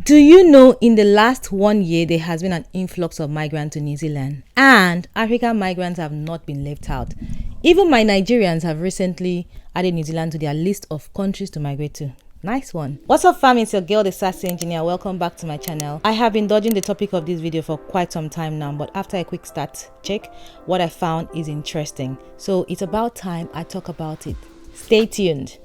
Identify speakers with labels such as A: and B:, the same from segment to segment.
A: Do you know in the last 1 year there has been an influx of migrants to New Zealand, and African migrants have not been left out. Even my Nigerians have recently added New Zealand to their list of countries to migrate to. Nice one. What's up fam, it's your girl the Sassy engineer. Welcome back to my channel. I have been dodging the topic of this video for quite some time now, but after a quick start check, what I found is interesting. So it's about time I talk about it. Stay tuned.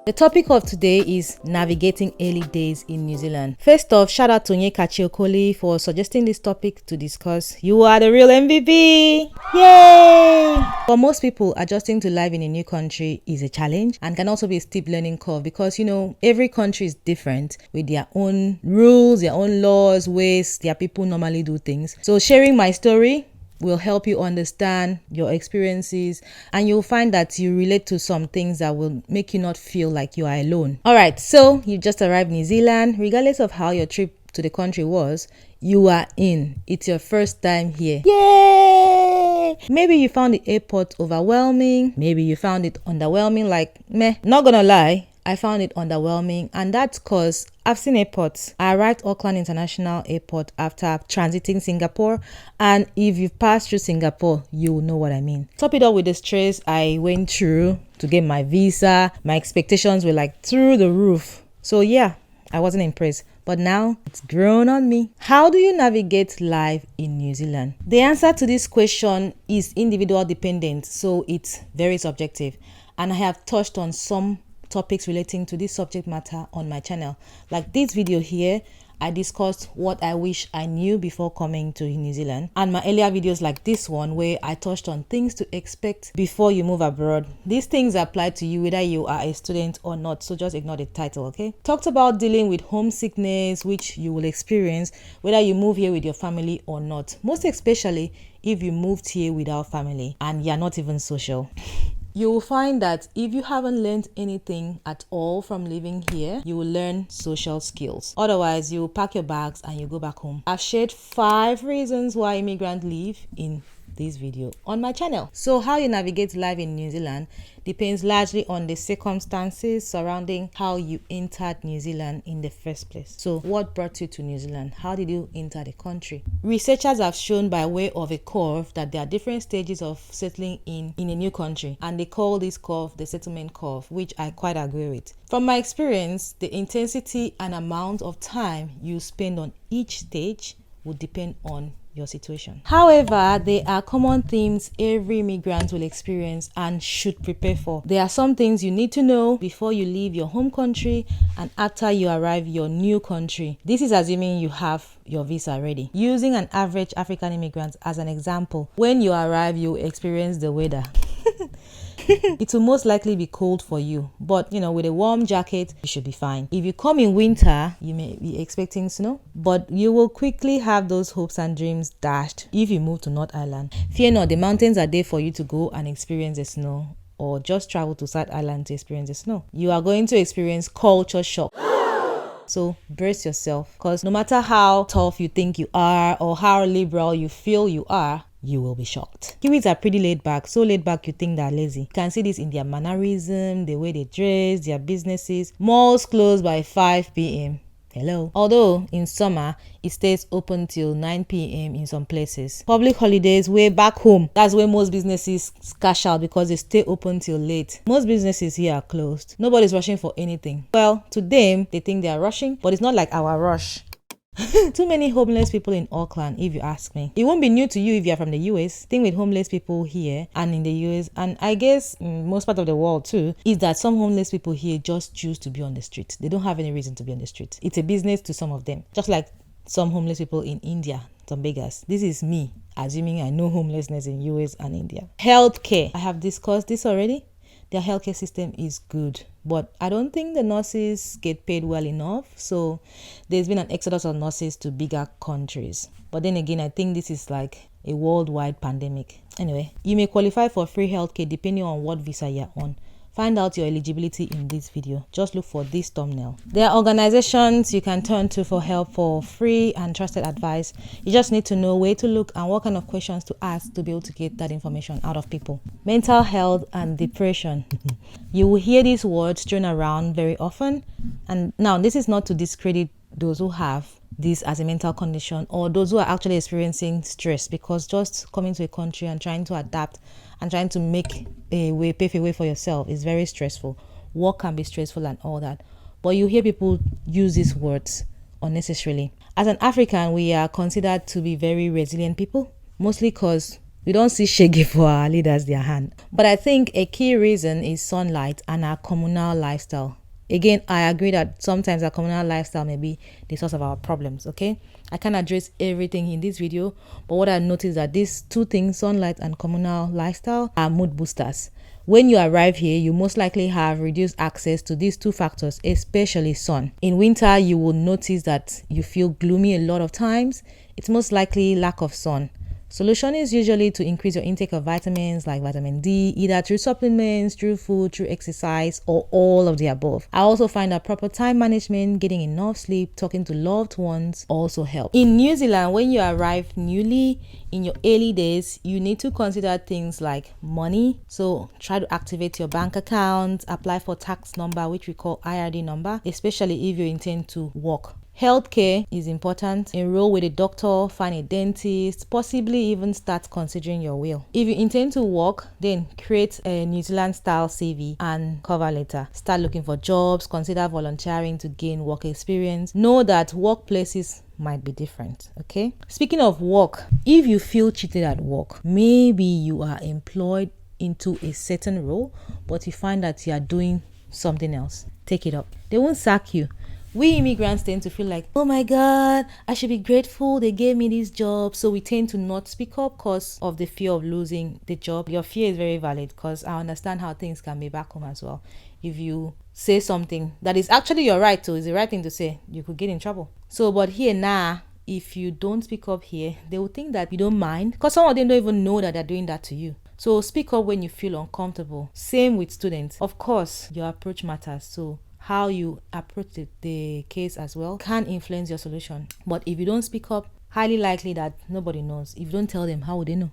A: The topic of today is navigating early days in New Zealand. First off, shout out to Onyeka Okoli for suggesting this topic to discuss. You are the real MVP! Yay! For most people, adjusting to life in a new country is a challenge and can also be a steep learning curve because, every country is different with their own rules, their own laws, ways their people normally do things. So sharing my story will help you understand your experiences, and you'll find that you relate to some things that will make you not feel like you are alone. All right, so you just arrived in New Zealand. Regardless of how your trip to the country was, you are in. It's your first time here. Yay! Maybe you found the airport overwhelming. Maybe you found it underwhelming, like meh. Not gonna lie, I found it underwhelming, and that's because I've seen airports. I arrived Auckland International Airport after transiting Singapore, and if you've passed through Singapore, you will know what I mean. Top it up with the stress I went through to get my visa. My expectations were like through the roof. So yeah, I wasn't impressed. But now it's grown on me. How do you navigate life in New Zealand? The answer to this question is individual dependent, so it's very subjective. And I have touched on some topics relating to this subject matter on my channel. Like this video here, I discussed what I wish I knew before coming to New Zealand, and my earlier videos like this one where I touched on things to expect before you move abroad. These things apply to you whether you are a student or not, so just ignore the title, okay? Talked about dealing with homesickness, which you will experience whether you move here with your family or not, most especially if you moved here without family and you're not even social. You will find that if you haven't learned anything at all from living here, you will learn social skills. Otherwise, you will pack your bags and you go back home. I've shared 5 reasons why immigrants leave in this video on my channel. So how you navigate life in New Zealand depends largely on the circumstances surrounding how you entered New Zealand in the first place. So what brought you to New Zealand? How did you enter the country? Researchers have shown by way of a curve that there are different stages of settling in a new country, and they call this curve the settlement curve, which I quite agree with. From my experience, the intensity and amount of time you spend on each stage would depend on your situation. However, there are common themes every immigrant will experience and should prepare for. There are some things you need to know before you leave your home country and after you arrive your new country. This is assuming you have your visa ready. Using an average African immigrant as an example, when you arrive, you experience the weather. It will most likely be cold for you, but with a warm jacket you should be fine. If you come in winter, you may be expecting snow, but you will quickly have those hopes and dreams dashed if you move to North Island. Fear not, the mountains are there for you to go and experience the snow, or just travel to South Island to experience the snow. You are going to experience culture shock. So brace yourself, because no matter how tough you think you are or how liberal you feel you are, you will be shocked. Kiwis are pretty laid back, so laid back you think they're lazy. You can see this in their mannerism, the way they dress, their businesses. Malls close by 5 p.m. Hello. Although in summer it stays open till 9 p.m. in some places. Public holidays, way back home, that's where most businesses cash out because they stay open till late. Most businesses here are closed. Nobody's rushing for anything. Well, to them they think they are rushing, but it's not like our rush. Too many homeless people in Auckland, if you ask me. It won't be new to you if you're from the US. Thing with homeless people here and in the US, and I guess in most part of the world too, is that some homeless people here just choose to be on the street. They don't have any reason to be on the street. It's a business to some of them. Just like some homeless people in India, some beggars. This is me assuming I know homelessness in US and India. Healthcare. I have discussed this already. Their healthcare system is good, but I don't think the nurses get paid well enough. So there's been an exodus of nurses to bigger countries. But then again, I think this is like a worldwide pandemic. Anyway, you may qualify for free healthcare depending on what visa you're on. Find out your eligibility in this video. Just look for this thumbnail. There are organizations you can turn to for help for free and trusted advice. You just need to know where to look and what kind of questions to ask to be able to get that information out of people. Mental health and depression. You will hear these words thrown around very often. And now, this is not to discredit those who have this as a mental condition or those who are actually experiencing stress, because just coming to a country and trying to adapt and trying to make a way, pave a way for yourself is very stressful. Work can be stressful and all that. But you hear people use these words unnecessarily. As an African, we are considered to be very resilient people, mostly because we don't see shege for our leaders their hand. But I think a key reason is sunlight and our communal lifestyle. Again, I agree that sometimes our communal lifestyle may be the source of our problems, okay? I can't address everything in this video, but what I noticed is that these two things, sunlight and communal lifestyle, are mood boosters. When you arrive here, you most likely have reduced access to these two factors, especially sun. In winter, you will notice that you feel gloomy a lot of times. It's most likely lack of sun. Solution is usually to increase your intake of vitamins like vitamin D, either through supplements, through food, through exercise, or all of the above. I also find that proper time management, getting enough sleep, talking to loved ones also help. In New Zealand, when you arrive newly in your early days, you need to consider things like money. So try to activate your bank account, apply for tax number, which we call IRD number, especially if you intend to work. Healthcare is important. Enroll with a doctor, find a dentist, possibly even start considering your will. If you intend to work, then create a New Zealand style CV and cover letter. Start looking for jobs, consider volunteering to gain work experience. Know that workplaces might be different, okay? Speaking of work, if you feel cheated at work, maybe you are employed into a certain role, but you find that you are doing something else. Take it up. They won't sack you. We immigrants tend to feel like, oh my God, I should be grateful they gave me this job. So we tend to not speak up because of the fear of losing the job. Your fear is very valid because I understand how things can be back home as well. If you say something that is actually your right to, is the right thing to say, you could get in trouble. So, but here now, if you don't speak up here, they will think that you don't mind because some of them don't even know that they're doing that to you. So speak up when you feel uncomfortable. Same with students. Of course, your approach matters. So how you approach the case as well can influence your solution. But if you don't speak up, highly likely that nobody knows. If you don't tell them, how would they know?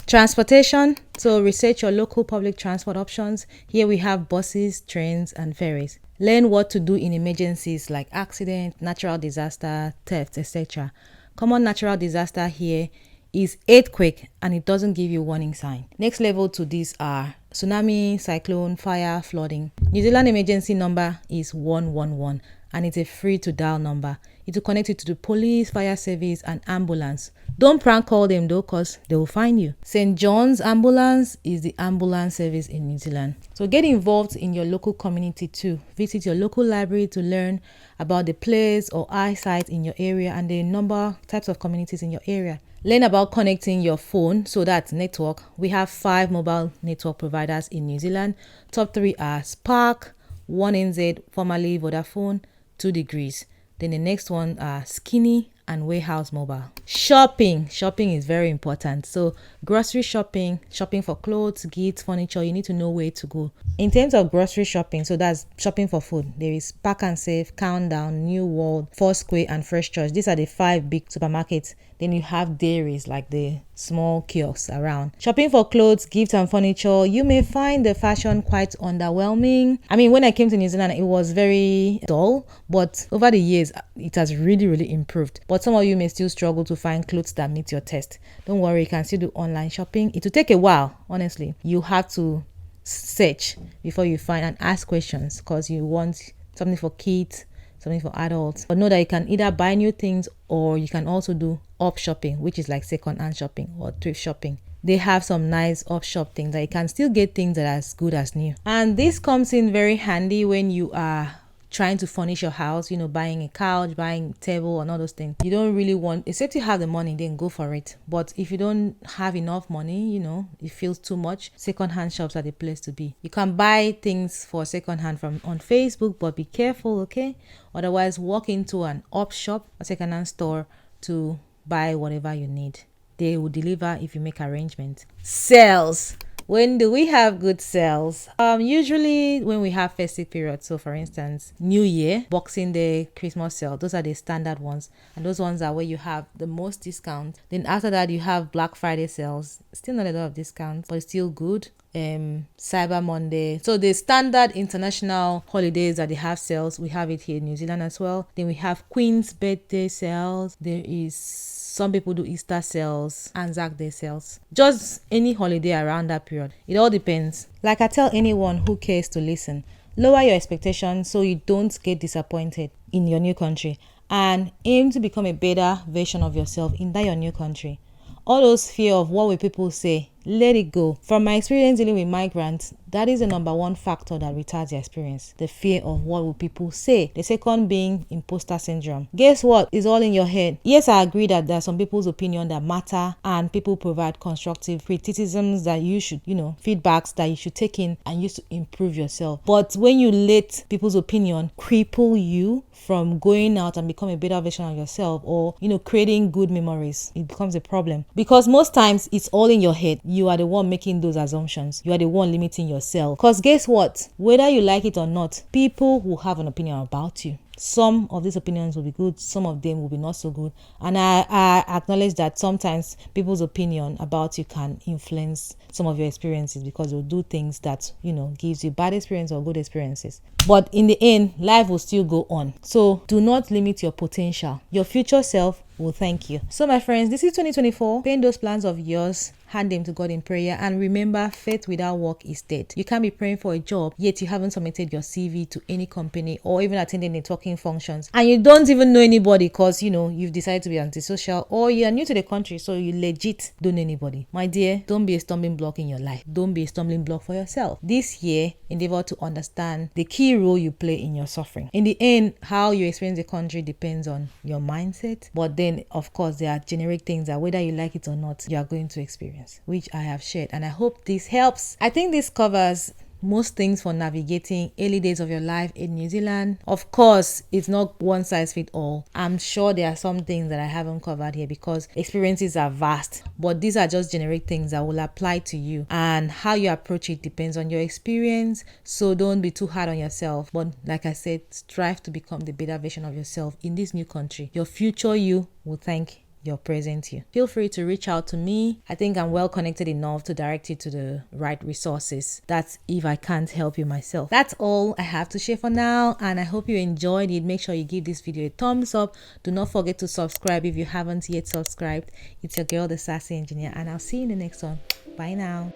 A: Transportation. So research your local public transport options. Here we have buses, trains, and ferries. Learn what to do in emergencies like accident, natural disaster, theft, etc. Common natural disaster here is earthquake, and it doesn't give you warning sign. Next level to these are tsunami, cyclone, fire, flooding. New Zealand emergency number is 111 and it's a free to dial number. It will connect you to the police, fire service, and ambulance. Don't prank call them though, because they will find you. St. John's Ambulance is the ambulance service in New Zealand. So get involved in your local community too. Visit your local library to learn about the place or eyesight in your area and the types of communities in your area. Learn about connecting your phone, so that's network. We have 5 mobile network providers in New Zealand. Top 3 are Spark, 1NZ, formerly Vodafone, 2 Degrees. Then the next one are Skinny and Warehouse Mobile. Shopping is very important. So grocery shopping for clothes, gifts, furniture, you need to know where to go. In terms of grocery shopping, so that's shopping for food, there is Pack and Save, Countdown, New World, Foursquare, and Fresh Choice. These are the 5 big supermarkets. Then you have dairies like the small kiosks around. Shopping for clothes, gifts, and furniture, you may find the fashion quite underwhelming. I mean, when I came to New Zealand, it was very dull, but over the years, it has really improved. But some of you may still struggle to find clothes that meet your taste. Don't worry, you can still do online shopping. It will take a while, honestly. You have to search before you find and ask questions because you want something for kids, something for adults. But know that you can either buy new things or you can also do up shopping, which is like second-hand shopping or thrift shopping. They have some nice up shop things that you can still get things that are as good as new. And this comes in very handy when you are trying to furnish your house, buying a couch, buying a table and all those things. You don't really want, except you have the money, then go for it. But if you don't have enough money, it feels too much, second-hand shops are the place to be. You can buy things for second-hand on Facebook, but be careful, okay? Otherwise, walk into an up shop, a second-hand store to buy whatever you need. They will deliver if you make arrangements. Sales. When do we have good sales? Usually when we have festive periods. So for instance, New Year, Boxing Day, Christmas sale, those are the standard ones, and those ones are where you have the most discount. Then after that you have Black Friday sales, still not a lot of discounts, but still good. Cyber Monday. So the standard international holidays that they have sales, we have it here in New Zealand as well. Then we have Queen's birthday sales. There is some people do Easter sales, Anzac Day sales, just any holiday around that period. It all depends. Like I tell anyone who cares to listen, lower your expectations so you don't get disappointed in your new country, and aim to become a better version of yourself in that your new country. All those fear of what will people say, let it go. From my experience dealing with migrants, that is the number one factor that retards their experience. The fear of what will people say. The second being imposter syndrome. Guess what? It's all in your head. Yes, I agree that there are some people's opinion that matter, and people provide constructive criticisms that you should, feedbacks that you should take in and use to improve yourself. But when you let people's opinion cripple you from going out and become a better version of yourself, or creating good memories, it becomes a problem. Because most times it's all in your head. You are the one making those assumptions. You are the one limiting yourself. Because guess what? Whether you like it or not, people will have an opinion about you. Some of these opinions will be good, some of them will be not so good. And I acknowledge that sometimes people's opinion about you can influence some of your experiences, because they'll do things that, gives you bad experience or good experiences. But in the end, life will still go on. So do not limit your potential. Your future self will thank you. So my friends, this is 2024. Paint those plans of yours, hand them to God in prayer, and remember, faith without work is dead. You can't be praying for a job yet you haven't submitted your CV to any company or even attended networking functions, and you don't even know anybody because you've decided to be antisocial, or you are new to the country, so you legit don't know anybody. My dear, don't be a stumbling block in your life. Don't be a stumbling block for yourself. This year, endeavor to understand the key role you play in your suffering. In the end, how you experience the country depends on your mindset, but then of course there are generic things that whether you like it or not, you are going to experience, which I have shared, and I hope this helps. I think this covers most things for navigating early days of your life in New Zealand. Of course, it's not one size fits all. I'm sure there are some things that I haven't covered here because experiences are vast, but these are just generic things that will apply to you, and how you approach it depends on your experience. So don't be too hard on yourself, but like I said, strive to become the better version of yourself in this new country. Your future you will thank your present you. Feel free to reach out to me. I think I'm well connected enough to direct you to the right resources. That's if I can't help you myself. That's all I have to share for now, and I hope you enjoyed it. Make sure you give this video a thumbs up. Do not forget to subscribe if you haven't yet subscribed. It's your girl, the Sassy Engineer, and I'll see you in the next one. Bye now.